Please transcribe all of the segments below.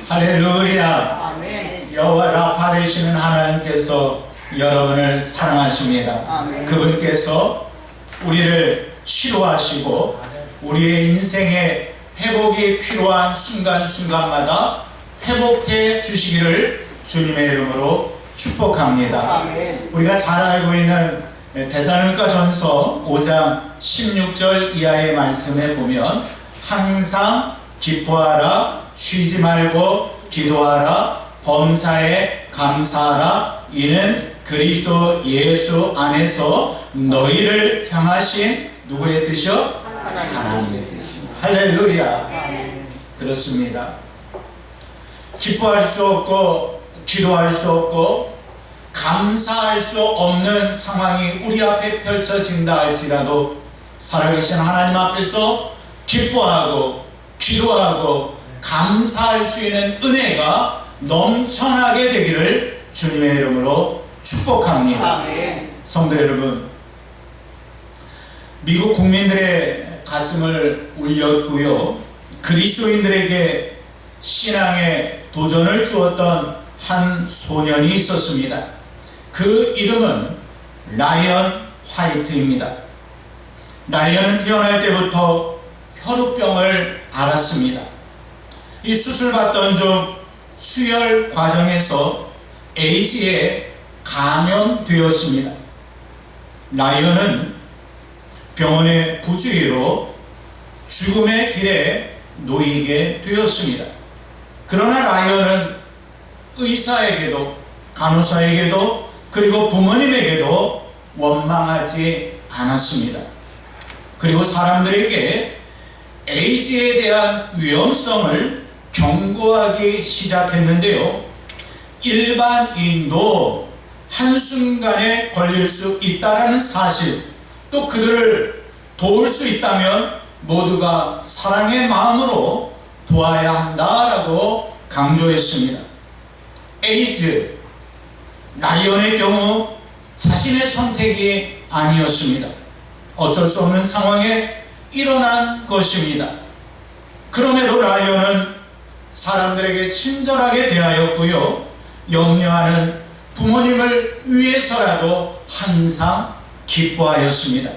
할렐루야. 아멘. 여호와 라파 되시는 하나님께서 여러분을 사랑하십니다. 아멘. 그분께서 우리를 치료하시고 우리의 인생에 회복이 필요한 순간순간마다 회복해 주시기를 주님의 이름으로 축복합니다. 아멘. 우리가 잘 알고 있는 데살로니가전서 5장 16절 이하의 말씀에 보면 항상 기뻐하라, 쉬지 말고 기도하라, 범사에 감사하라, 이는 그리스도 예수 안에서 너희를 향하신 누구의 뜻이요? 하나님의 뜻입니다. 할렐루야. 아멘. 그렇습니다. 기뻐할 수 없고 기도할 수 없고 감사할 수 없는 상황이 우리 앞에 펼쳐진다 할지라도 살아계신 하나님 앞에서 기뻐하고 기도하고 감사할 수 있는 은혜가 넘쳐나게 되기를 주님의 이름으로 축복합니다. 아멘. 성도 여러분, 미국 국민들의 가슴을 울렸고요, 그리스도인들에게 신앙의 도전을 주었던 한 소년이 있었습니다. 그 이름은 라이언 화이트입니다. 라이언은 태어날 때부터 혈우병을 앓았습니다. 이 수술받던 중 수혈 과정에서 에이즈에 감염되었습니다. 라이언은 병원의 부주의로 죽음의 길에 놓이게 되었습니다. 그러나 라이언은 의사에게도 간호사에게도 그리고 부모님에게도 원망하지 않았습니다. 그리고 사람들에게 에이즈에 대한 위험성을 경고하기 시작했는데요, 일반인도 한순간에 걸릴 수 있다는 사실, 또 그들을 도울 수 있다면 모두가 사랑의 마음으로 도와야 한다라고 강조했습니다. 에이즈, 라이언의 경우 자신의 선택이 아니었습니다. 어쩔 수 없는 상황에 일어난 것입니다. 그럼에도 라이언은 사람들에게 친절하게 대하였고요, 염려하는 부모님을 위해서라도 항상 기뻐하였습니다.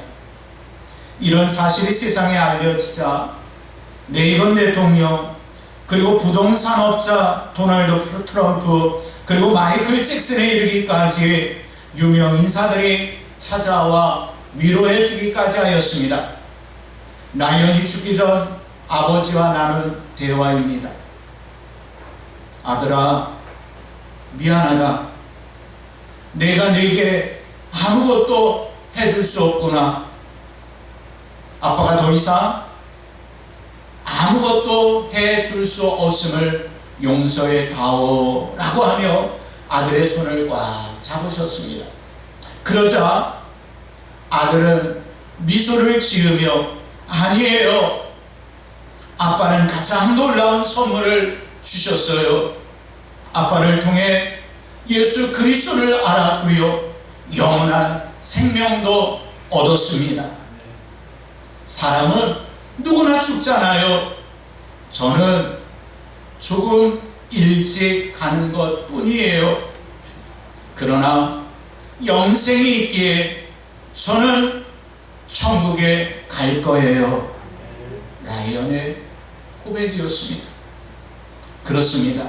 이런 사실이 세상에 알려지자 레이건 대통령, 그리고 부동산업자 도널드 트럼프, 그리고 마이클 잭슨에 이르기까지 유명 인사들이 찾아와 위로해 주기까지 하였습니다. 라이언이 죽기 전 아버지와 나눈 대화입니다. 아들아, 미안하다. 내가 네게 아무것도 해줄 수 없구나. 아빠가 더 이상 아무것도 해줄 수 없음을 용서해 다오 라고 하며 아들의 손을 꽉 잡으셨습니다. 그러자 아들은 미소를 지으며 아니에요, 아빠는 가장 놀라운 선물을 주셨어요. 아빠를 통해 예수 그리스도를 알았고요, 영원한 생명도 얻었습니다. 사람은 누구나 죽잖아요. 저는 조금 일찍 가는 것 뿐이에요. 그러나 영생이 있기에 저는 천국에 갈 거예요. 라이언의 고백이었습니다. 그렇습니다.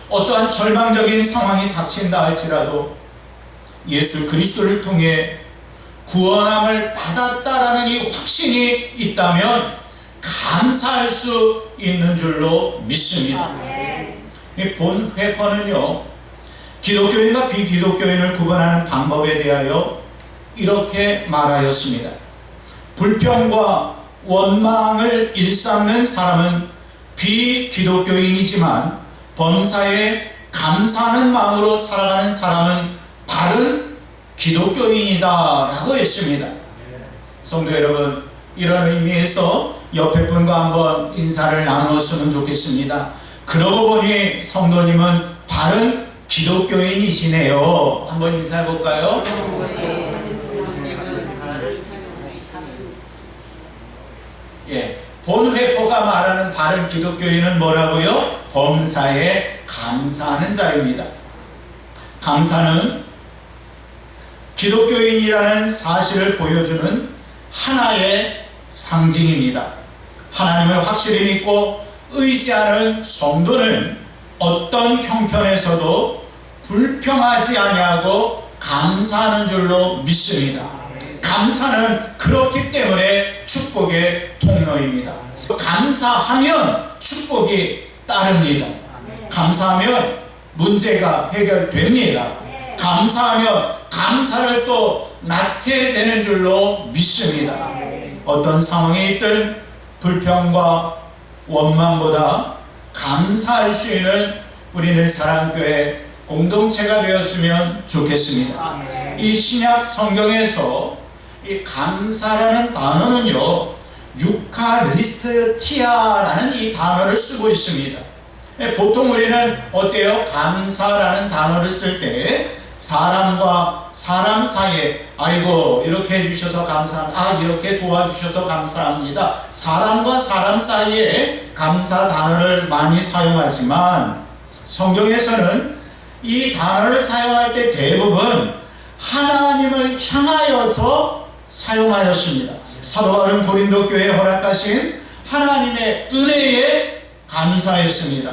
어떠한 절망적인 상황이 닥친다 할지라도 예수 그리스도를 통해 구원함을 받았다라는 이 확신이 있다면 감사할 수 있는 줄로 믿습니다. 본 회퍼는요, 기독교인과 비기독교인을 구분하는 방법에 대하여 이렇게 말하였습니다. 불평과 원망을 일삼는 사람은 비기독교인이지만 범사에 감사하는 마음으로 살아가는 사람은 바른 기독교인이다 라고 했습니다. 성도 여러분, 이런 의미에서 옆에 분과 한번 인사를 나누었으면 좋겠습니다. 그러고 보니 성도님은 바른 기독교인이시네요. 한번 인사해 볼까요? 예, 본회포가 말하는 바른 기독교인은 뭐라고요? 범사에 감사하는 자입니다. 감사는 기독교인이라는 사실을 보여주는 하나의 상징입니다. 하나님을 확실히 믿고 의지하는 성도는 어떤 형편에서도 불평하지 아니하고 감사하는 줄로 믿습니다. 감사는 그렇기 때문에 축복의 통로입니다. 감사하면 축복이 따릅니다. 감사하면 문제가 해결됩니다. 감사하면 감사를 또 낳게 되는 줄로 믿습니다. 어떤 상황에 있든 불평과 원망보다 감사할 수 있는 우리는 사랑교회 공동체가 되었으면 좋겠습니다. 이 신약 성경에서 이 감사라는 단어는요, 유카리스티아라는 이 단어를 쓰고 있습니다. 보통 우리는 어때요? 감사라는 단어를 쓸 때 사람과 사람 사이에 아이고 이렇게 해주셔서 감사합니다. 이렇게 도와주셔서 감사합니다. 사람과 사람 사이에 감사 단어를 많이 사용하지만 성경에서는 이 단어를 사용할 때 대부분 하나님을 향하여서 사용하였습니다. 사도 바울은 고린도 교회에 허락하신 하나님의 은혜에 감사했습니다.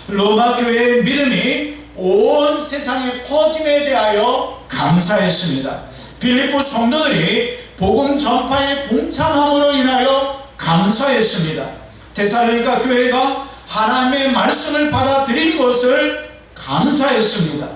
로마 교회의 믿음이 온 세상에 퍼짐에 대하여 감사했습니다. 빌립보 성도들이 복음 전파에 동참함으로 인하여 감사했습니다. 데살로니가 교회가 하나님의 말씀을 받아들인 것을 감사했습니다.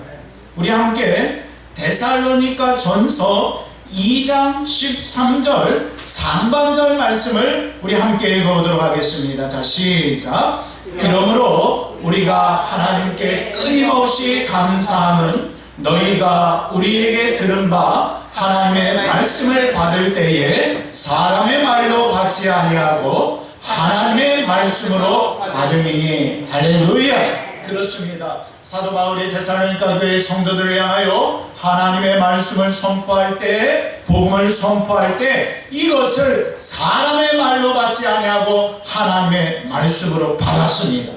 우리 함께 데살로니가 전서 2장 13절 상반절 말씀을 우리 함께 읽어보도록 하겠습니다. 자, 시작. 그러므로 우리가 하나님께 끊임없이 감사함은 너희가 우리에게 들은 바 하나님의 말씀을 받을 때에 사람의 말로 받지 아니하고 하나님의 말씀으로 받음이니. 할렐루야. 그렇습니다. 사도 바울이 데살로니가 교회 성도들을 향하여 하나님의 말씀을 선포할 때, 복음을 선포할 때 이것을 사람의 말로 받지 아니하고 하나님의 말씀으로 받았습니다.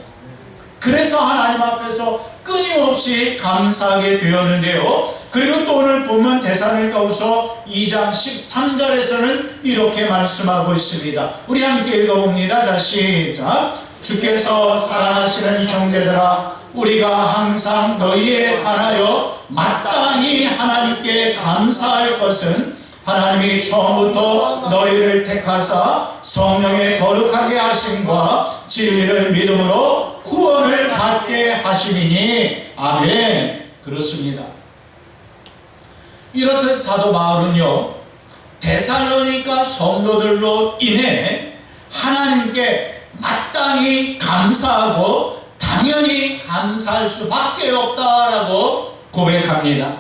그래서 하나님 앞에서 끊임없이 감사하게 되었는데요. 그리고 또 오늘 보면 데살로니가후서 2장 13절에서는 이렇게 말씀하고 있습니다. 우리 함께 읽어봅니다. 자, 시작. 주께서 사랑하시는 형제들아, 우리가 항상 너희에 관하여 마땅히 하나님께 감사할 것은 하나님이 처음부터 너희를 택하사 성령의 거룩하게 하심과 진리를 믿음으로 구원을 받게 하심이니. 아멘. 그렇습니다. 이렇듯 사도 바울은요, 데살로니가 성도들로 인해 하나님께 마땅히 감사하고 당연히 감사할 수밖에 없다라고 고백합니다.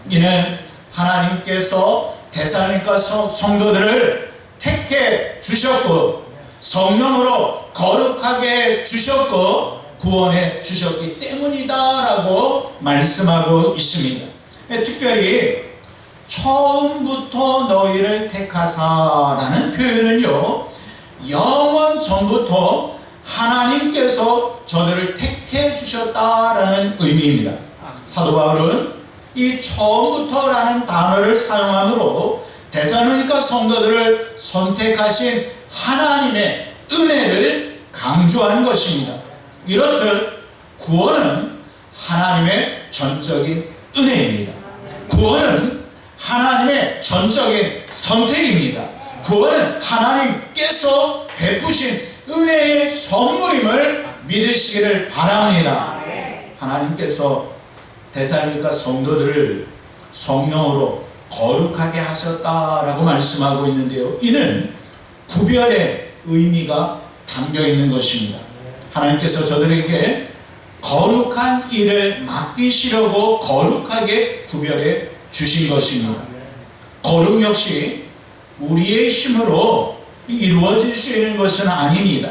이는 하나님께서 데살로니가 성도들을 택해 주셨고 성령으로 거룩하게 주셨고 구원해 주셨기 때문이다라고 말씀하고 있습니다. 특별히 처음부터 너희를 택하사라는 표현은요, 영원 전부터 하나님께서 저들을 택해 주셨다라는 의미입니다. 사도 바울은 이 처음부터라는 단어를 사용함으로 데살로니가 성도들을 선택하신 하나님의 은혜를 강조한 것입니다. 이렇듯 구원은 하나님의 전적인 은혜입니다. 구원은 하나님의 전적인 선택입니다. 구원은 하나님께서 베푸신 은혜의 선물임을 믿으시기를 바랍니다. 하나님께서 데살로니가 성도들을 성령으로 거룩하게 하셨다라고 말씀하고 있는데요, 이는 구별의 의미가 담겨 있는 것입니다. 하나님께서 저들에게 거룩한 일을 맡기시려고 거룩하게 구별해 주신 것입니다. 거룩 역시 우리의 힘으로 이루어질 수 있는 것은 아닙니다.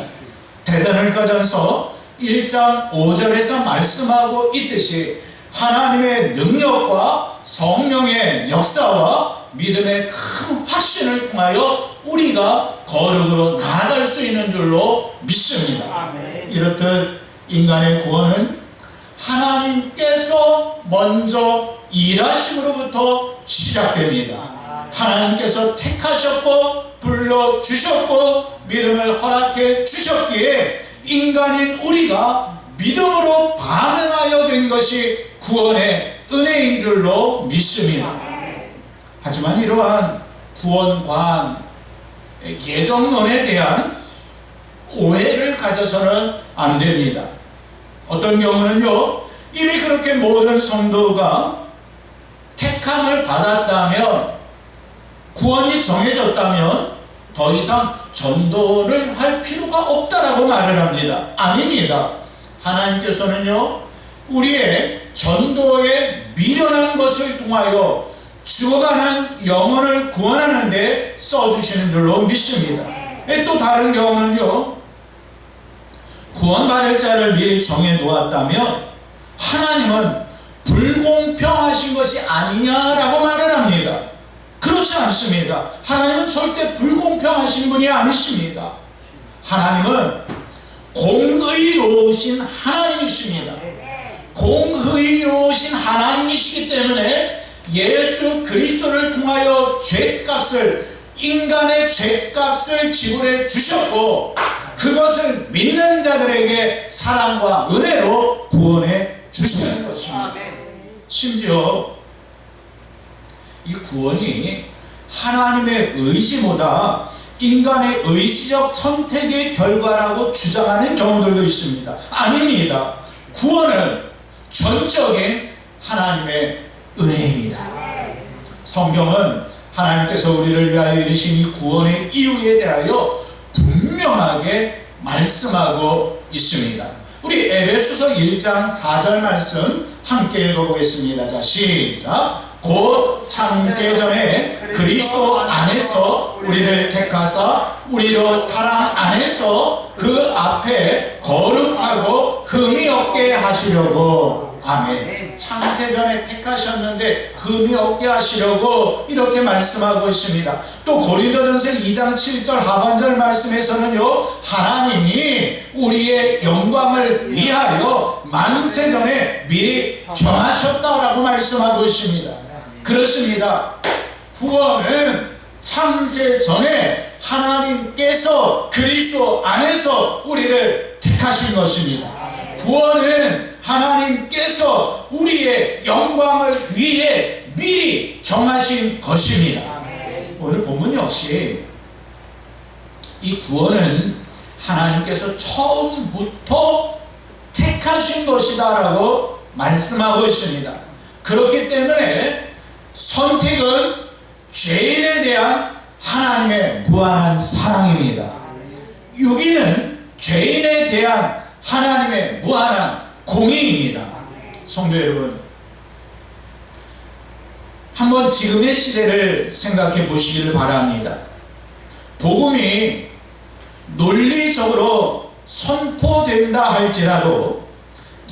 데살로니가전서 1장 5절에서 말씀하고 있듯이 하나님의 능력과 성령의 역사와 믿음의 큰 확신을 통하여 우리가 거룩으로 나아갈 수 있는 줄로 믿습니다. 이렇듯 인간의 구원은 하나님께서 먼저 일하심으로부터 시작됩니다. 하나님께서 택하셨고 불러주셨고 믿음을 허락해 주셨기에 인간인 우리가 믿음으로 반응하여 된 것이 구원의 은혜인 줄로 믿습니다. 하지만 이러한 구원관 예정론에 대한 오해를 가져서는 안 됩니다. 어떤 경우는요, 이미 그렇게 모든 성도가 택함을 받았다면, 구원이 정해졌다면 더 이상 전도를 할 필요가 없다라고 말을 합니다. 아닙니다. 하나님께서는요, 우리의 전도에 미련한 것을 통하여 죽어가는 영혼을 구원하는 데 써주시는 줄로 믿습니다. 또 다른 경우는요, 구원받을 자를 미리 정해놓았다면 하나님은 불공평하신 것이 아니냐라고 말을 합니다. 그렇지 않습니다. 하나님은 절대 불공평하신 분이 아니십니다. 하나님은 공의로우신 하나님이십니다. 공의로우신 하나님이시기 때문에 예수 그리스도를 통하여 인간의 죄값을 지불해 주셨고, 그것을 믿는 자들에게 사랑과 은혜로 구원해 주시는 것입니다. 심지어 이 구원이 하나님의 의지보다 인간의 의지적 선택의 결과라고 주장하는 경우들도 있습니다. 아닙니다. 구원은 전적인 하나님의 은혜입니다. 성경은 하나님께서 우리를 위하여 이르신 이 구원의 이유에 대하여 분명하게 말씀하고 있습니다. 우리 에베소서 1장 4절 말씀 함께 읽어보겠습니다. 자, 시작. 곧 창세전에 그리스도 안에서 우리를 택하사 우리로 사랑 안에서 그 앞에 거룩하고 흠이 없게 하시려고. 아멘. 창세전에 택하셨는데 흠이 없게 하시려고 이렇게 말씀하고 있습니다. 또 고린도전서 2장 7절 하반절 말씀에서는요, 하나님이 우리의 영광을 위하여 만세전에 미리 정하셨다라고 말씀하고 있습니다. 그렇습니다. 구원은 창세전에 하나님께서 그리스도 안에서 우리를 택하신 것입니다. 구원은 하나님께서 우리의 영광을 위해 미리 정하신 것입니다. 오늘 본문 역시 이 구원은 하나님께서 처음부터 택하신 것이다 라고 말씀하고 있습니다. 그렇기 때문에 선택은 죄인에 대한 하나님의 무한한 사랑입니다. 유기는 죄인에 대한 하나님의 무한한 공의입니다. 성도 여러분, 한번 지금의 시대를 생각해 보시기를 바랍니다. 복음이 논리적으로 선포된다 할지라도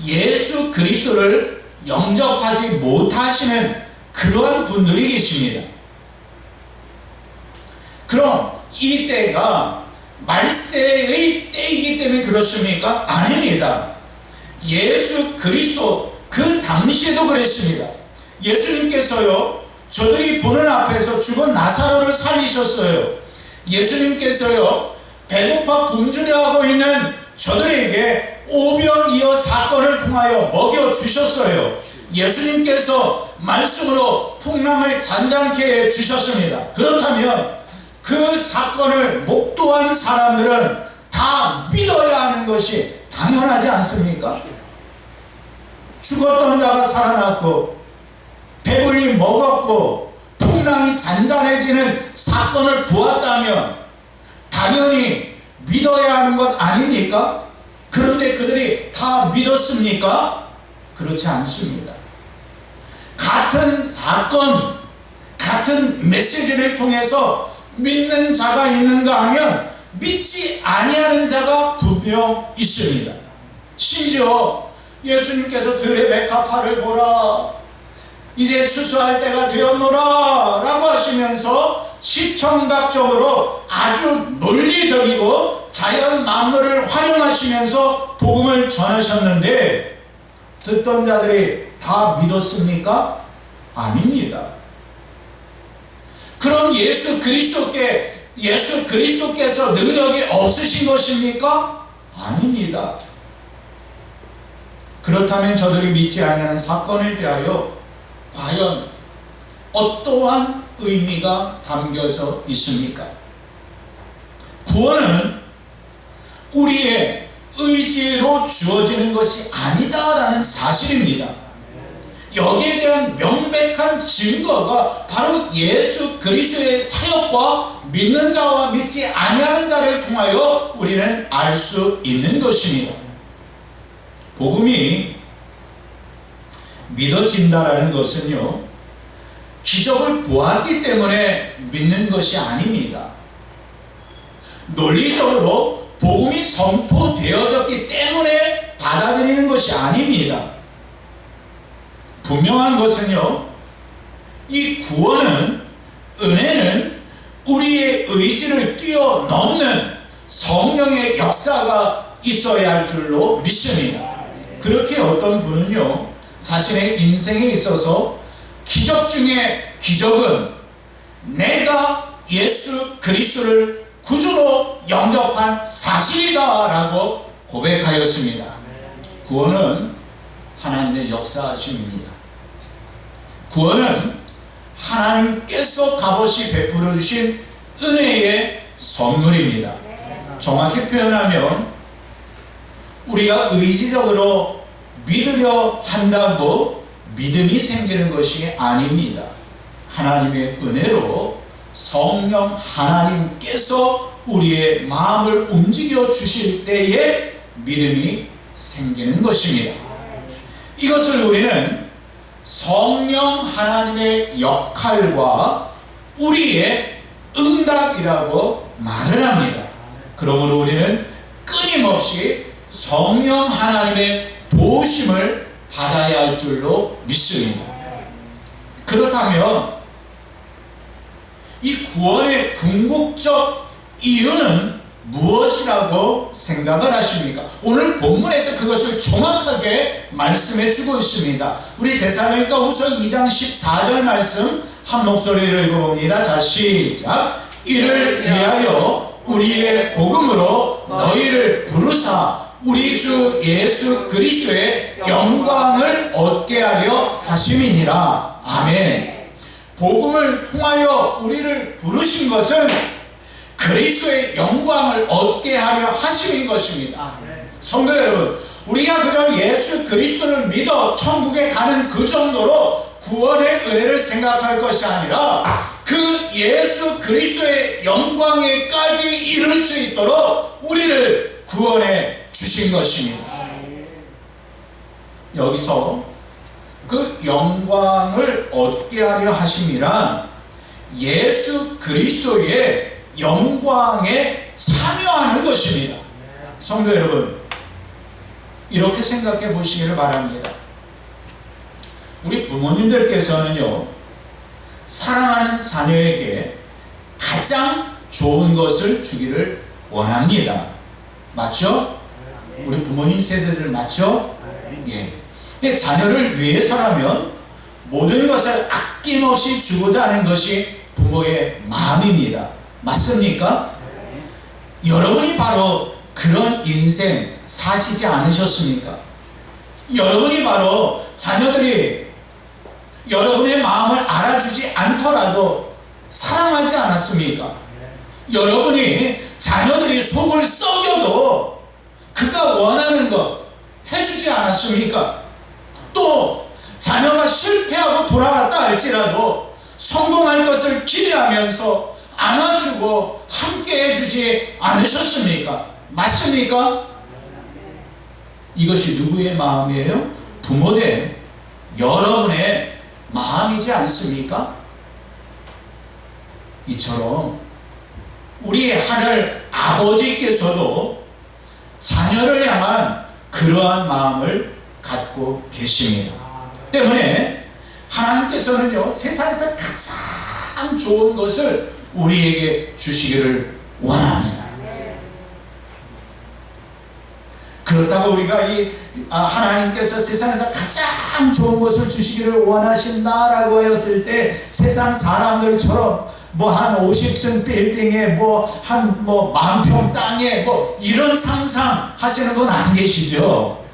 예수 그리스도를 영접하지 못하시는 그러한 분들이 계십니다. 그럼 이 때가 말세의 때이기 때문에 그렇습니까? 아닙니다. 예수 그리스도 그 당시에도 그랬습니다. 예수님께서요, 저들이 보는 앞에서 죽은 나사로를 살리셨어요. 예수님께서요, 배고파 굶주려하고 있는 저들에게 오병이어 사건을 통하여 먹여주셨어요. 예수님께서 말씀으로 풍랑을 잔잔케 해주셨습니다. 그렇다면 그 사건을 목도한 사람들은 다 믿어야 하는 것이 당연하지 않습니까? 죽었던 자가 살아났고 배불리 먹었고 풍랑이 잔잔해지는 사건을 보았다면 당연히 믿어야 하는 것 아닙니까? 그런데 그들이 다 믿었습니까? 그렇지 않습니다. 같은 사건, 같은 메시지를 통해서 믿는 자가 있는가 하면 믿지 아니하는 자가 분명 있습니다. 심지어 예수님께서 들의 백합화를 보라, 이제 추수할 때가 되었노라 라고 하시면서 시청각적으로 아주 논리적이고 자연 만물을 활용하시면서 복음을 전하셨는데 듣던 자들이 다 믿었습니까? 아닙니다. 그럼 예수 그리스도께서 능력이 없으신 것입니까? 아닙니다. 그렇다면 저들이 믿지 아니하는 사건에 대하여 과연 어떠한 의미가 담겨져 있습니까? 구원은 우리의 의지로 주어지는 것이 아니다라는 사실입니다. 여기에 대한 명백한 증거가 바로 예수 그리스도의 사역과 믿는 자와 믿지 아니하는 자를 통하여 우리는 알 수 있는 것입니다. 복음이 믿어진다라는 것은요, 기적을 보았기 때문에 믿는 것이 아닙니다. 논리적으로 복음이 선포되어졌기 때문에 받아들이는 것이 아닙니다. 분명한 것은요, 이 구원은, 은혜는 우리의 의지를 뛰어넘는 성령의 역사가 있어야 할 줄로 믿습니다. 그렇게 어떤 분은요, 자신의 인생에 있어서 기적 중에 기적은 내가 예수 그리스도를 구주로 영접한 사실이다 라고 고백하였습니다. 구원은 하나님의 역사하심입니다. 구원은 하나님께서 값없이 베풀어 주신 은혜의 선물입니다. 정확히 표현하면 우리가 의지적으로 믿으려 한다고 믿음이 생기는 것이 아닙니다. 하나님의 은혜로 성령 하나님께서 우리의 마음을 움직여 주실 때에 믿음이 생기는 것입니다. 이것을 우리는 성령 하나님의 역할과 우리의 응답이라고 말을 합니다. 그러므로 우리는 끊임없이 성령 하나님의 도우심을 받아야 할 줄로 믿습니다. 그렇다면 이 구원의 궁극적 이유는 무엇이라고 생각을 하십니까? 오늘 본문에서 그것을 정확하게 말씀해 주고 있습니다. 우리 데살로니가후서 2장 14절 말씀 한 목소리로 읽어봅니다. 자, 시작. 이를 위하여 우리의 복음으로 너희를 부르사 우리 주 예수 그리스도의 영광을 얻게 하려 하심이니라. 아멘. 복음을 통하여 우리를 부르신 것은 그리스도의 영광을 얻게 하려 하심인 것입니다. 성도 여러분, 우리가 그저 예수 그리스도를 믿어 천국에 가는 그 정도로 구원의 은혜를 생각할 것이 아니라 그 예수 그리스도의 영광에까지 이룰 수 있도록 우리를 구원해 주신 것입니다. 여기서 그 영광을 얻게 하려 하심이란 예수 그리스도의 영광에 참여하는 것입니다. 성도 여러분, 이렇게 생각해 보시기를 바랍니다. 우리 부모님들께서는요, 사랑하는 자녀에게 가장 좋은 것을 주기를 원합니다. 맞죠? 우리 부모님 세대들 맞죠? 예. 자녀를 위해서라면 모든 것을 아낌없이 주고자 하는 것이 부모의 마음입니다. 맞습니까? 여러분이 바로 그런 인생 사시지 않으셨습니까? 여러분이 바로 자녀들이 여러분의 마음을 알아주지 않더라도 사랑하지 않았습니까? 여러분이 자녀들이 속을 썩여도 그가 원하는 것 해주지 않았습니까? 또 자녀가 실패하고 돌아갔다 할지라도 성공할 것을 기대하면서 안아주고 함께 해주지 않으셨습니까? 맞습니까? 이것이 누구의 마음이에요? 부모된 여러분의 마음이지 않습니까? 이처럼 우리 하늘 아버지께서도 자녀를 향한 그러한 마음을 갖고 계십니다. 때문에 하나님께서는요, 세상에서 가장 좋은 것을 우리에게 주시기를 원합니다. 그렇다고 우리가 하나님께서 세상에서 가장 좋은 것을 주시기를 원하신다라고 하였을 때 세상 사람들처럼 한 50층 빌딩에 한 10,000평 땅에 이런 상상하시는 분 안 계시죠?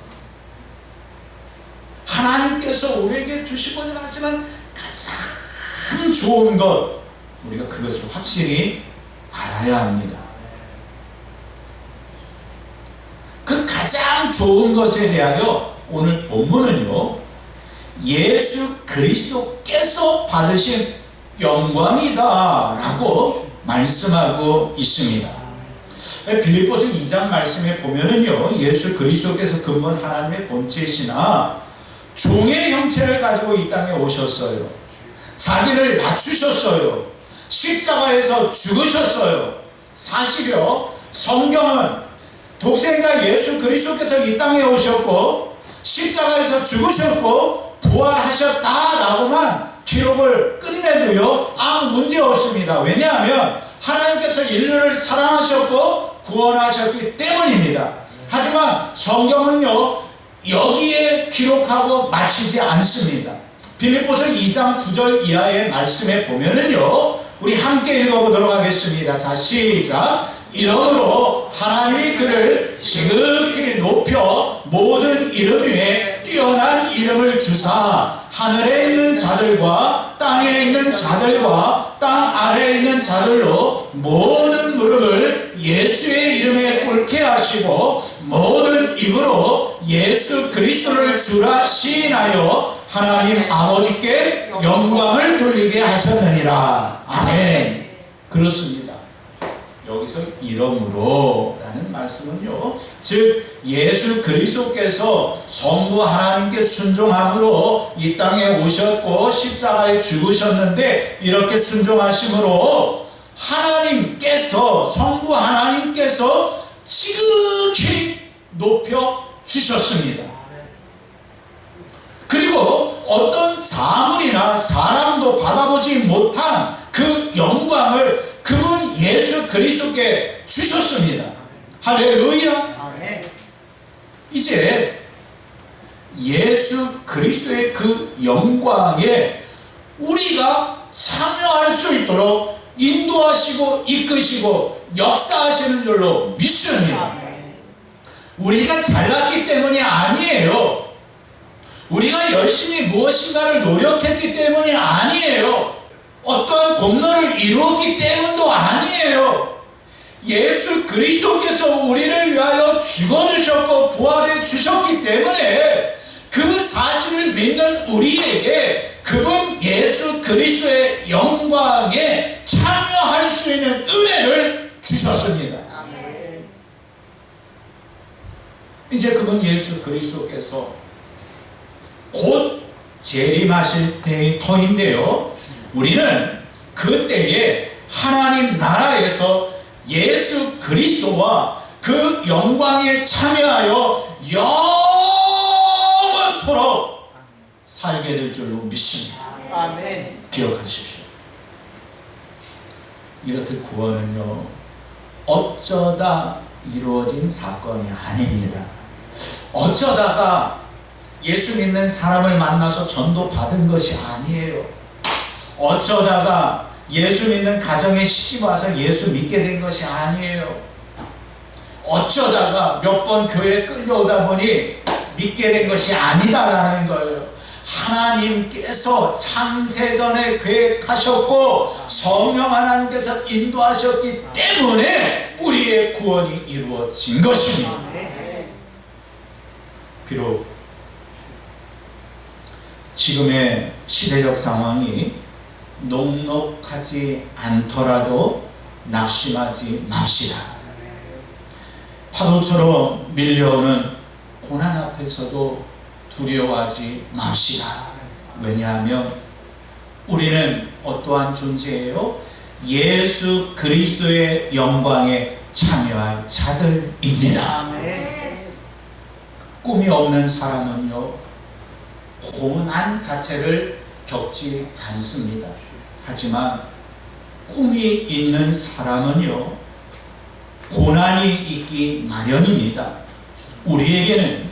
하나님께서 우리에게 주시고자 하시는 가장 좋은 것, 우리가 그것을 확실히 알아야 합니다. 그 가장 좋은 것에 대하여 오늘 본문은요, 예수 그리스도께서 받으신 영광이다 라고 말씀하고 있습니다. 빌립보서 2장 말씀에 보면은요, 예수 그리스도께서 근본 하나님의 본체이시나 종의 형체를 가지고 이 땅에 오셨어요. 자기를 낮추셨어요. 십자가에서 죽으셨어요. 사실요, 성경은 독생자 예수 그리스도께서 이 땅에 오셨고 십자가에서 죽으셨고 부활하셨다라고만 기록을 끝내도요, 아무 문제 없습니다. 왜냐하면 하나님께서 인류를 사랑하셨고 구원하셨기 때문입니다. 하지만 성경은요, 여기에 기록하고 마치지 않습니다. 빌립보서 2장 9절 이하의 말씀에 보면은요, 우리 함께 읽어보도록 하겠습니다. 자, 시작. 이러므로 하나님이 그를 지극히 높여 모든 이름 위에 뛰어난 이름을 주사 하늘에 있는 자들과 땅에 있는 자들과 땅 아래에 있는 자들로 모든 무릎을 예수의 이름에 꿇게 하시고 모든 입으로 예수 그리스도를 주라 시인하여 하나님 아버지께 영광을 돌리게 하셨느니라. 아멘. 그렇습니다. 여기서 이러므로 라는 말씀은요, 즉 예수 그리스도께서 성부 하나님께 순종함으로 이 땅에 오셨고 십자가에 죽으셨는데, 이렇게 순종하심으로 하나님께서, 성부 하나님께서 지극히 높여 주셨습니다. 그리고 어떤 사물이나 사람도 받아보지 못한 그 영광을 그분 예수 그리스도께 주셨습니다. 할렐루야. 이제 예수 그리스도의 그 영광에 우리가 참여할 수 있도록 인도하시고 이끄시고 역사하시는 줄로 믿습니다. 우리가 잘났기 때문이 아니에요. 우리가 열심히 무엇인가를 노력했기 때문이 아니에요. 어떠한 공로를 이루었기 때문도 아니에요. 예수 그리스도께서 우리를 위하여 죽어주셨고 부활해 주셨기 때문에 그 사실을 믿는 우리에게 그분 예수 그리스도의 영광에 참여할 수 있는 은혜를 주셨습니다. 이제 그분 예수 그리스도께서 곧 재림하실 터인데요, 우리는 그때에 하나님 나라에서 예수 그리스도와 그 영광에 참여하여 영원토록 살게 될 줄로 믿습니다. 아멘. 기억하십시오. 이렇듯 구원은요, 어쩌다 이루어진 사건이 아닙니다. 어쩌다가 예수 믿는 사람을 만나서 전도 받은 것이 아니에요. 어쩌다가 예수 믿는 가정에 시집 와서 예수 믿게 된 것이 아니에요. 어쩌다가 몇 번 교회에 끌려오다 보니 믿게 된 것이 아니다라는 거예요. 하나님께서 창세전에 계획하셨고 성령 하나님께서 인도하셨기 때문에 우리의 구원이 이루어진 것입니다. 비록 지금의 시대적 상황이 녹록하지 않더라도 낙심하지 맙시다. 파도처럼 밀려오는 고난 앞에서도 두려워하지 맙시다. 왜냐하면 우리는 어떠한 존재예요? 예수 그리스도의 영광에 참여할 자들입니다. 꿈이 없는 사람은요, 고난 자체를 겪지 않습니다. 하지만 꿈이 있는 사람은요, 고난이 있기 마련입니다. 우리에게는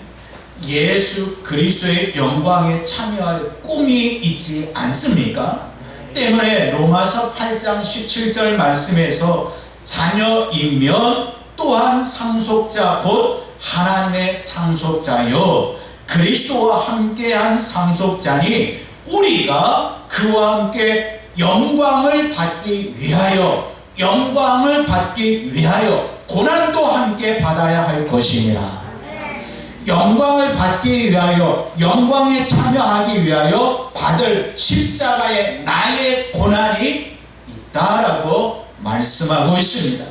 예수 그리스도의 영광에 참여할 꿈이 있지 않습니까? 때문에 로마서 8장 17절 말씀에서 자녀이면 또한 상속자 곧 하나님의 상속자여 그리스도와 함께한 상속자니 우리가 그와 함께 영광을 받기 위하여 고난도 함께 받아야 할 것이니라. 영광을 받기 위하여, 영광에 참여하기 위하여 받을 십자가의 나의 고난이 있다라고 말씀하고 있습니다.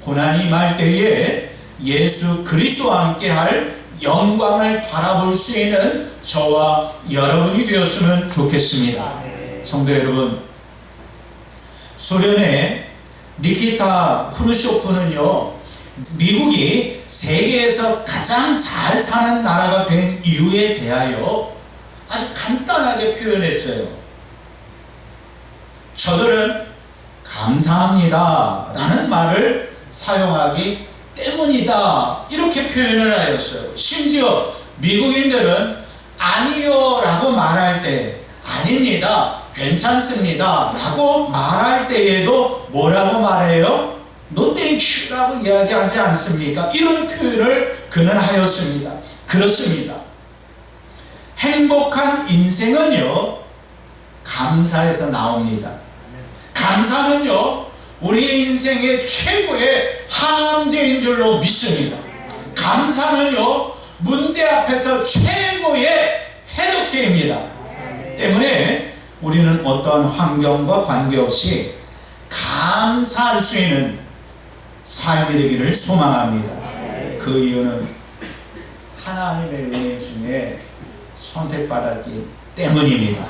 고난이 임할 때에 예수 그리스도와 함께할 영광을 바라볼 수 있는 저와 여러분이 되었으면 좋겠습니다. 성도 여러분, 소련의 니키타 크루쇼프는요, 미국이 세계에서 가장 잘 사는 나라가 된 이유에 대하여 아주 간단하게 표현했어요. 저들은 감사합니다 라는 말을 사용하기 때문이다, 이렇게 표현을 하였어요. 심지어 미국인들은 아니요 라고 말할 때, 아닙니다, 괜찮습니다 라고 말할 때에도 뭐라고 말해요? No thank you 라고 이야기하지 않습니까? 이런 표현을 그는 하였습니다. 그렇습니다. 행복한 인생은요, 감사에서 나옵니다. 감사는요, 우리 인생의 최고의 항암제인 줄로 믿습니다. 감사는요, 문제 앞에서 최고의 해독제입니다. 때문에 우리는 어떤 환경과 관계없이 감사할 수 있는 삶이 되기를 소망합니다. 그 이유는 하나님의 은혜 중에 선택받았기 때문입니다.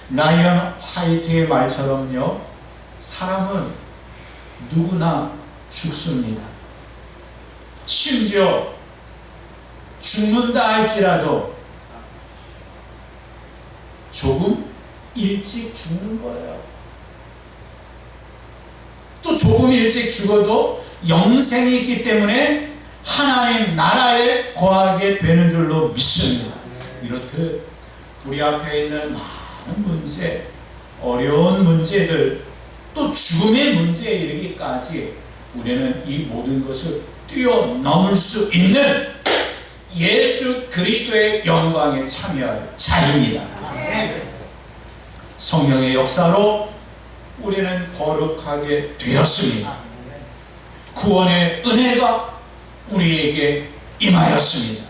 라이언 화이트의 말처럼요, 사람은 누구나 죽습니다. 심지어 죽는다 할지라도 조금 일찍 죽는 거예요. 또 조금 일찍 죽어도 영생이 있기 때문에 하나님 나라에 거하게 되는 줄로 믿습니다. 이렇듯 우리 앞에 있는 많은 문제, 어려운 문제들, 또 죽음의 문제에 이르기까지 우리는 이 모든 것을 뛰어넘을 수 있는 예수 그리스도의 영광에 참여할 자입니다. 성령의 역사로 우리는 거룩하게 되었습니다. 구원의 은혜가 우리에게 임하였습니다.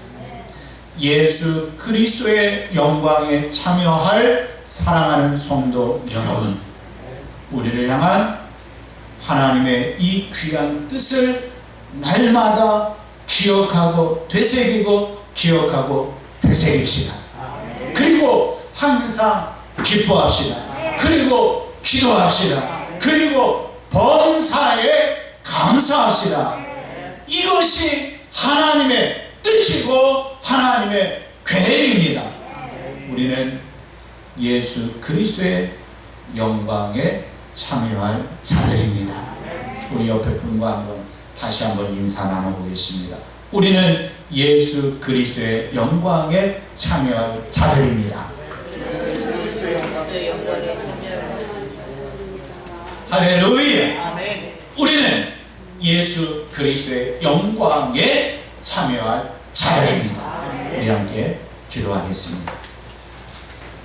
예수 그리스도의 영광에 참여할 사랑하는 성도 여러분, 우리를 향한 하나님의 이 귀한 뜻을 날마다 기억하고 되새기고 기억하고 되새깁시다. 그리고 항상 기뻐합시다. 그리고 기도합시다. 그리고 범사에 감사합시다. 이것이 하나님의 뜻이고 하나님의 계획입니다. 우리는 예수 그리스도의 영광에 참여할 자들입니다. 우리 옆에 분과 다시 한번 인사 나눠보겠습니다. 우리는 예수 그리스도의 영광에 참여할 자들입니다. 할렐루야. 우리는 예수 그리스도의 영광에 참여할 자들입니다. 우리 함께 기도하겠습니다.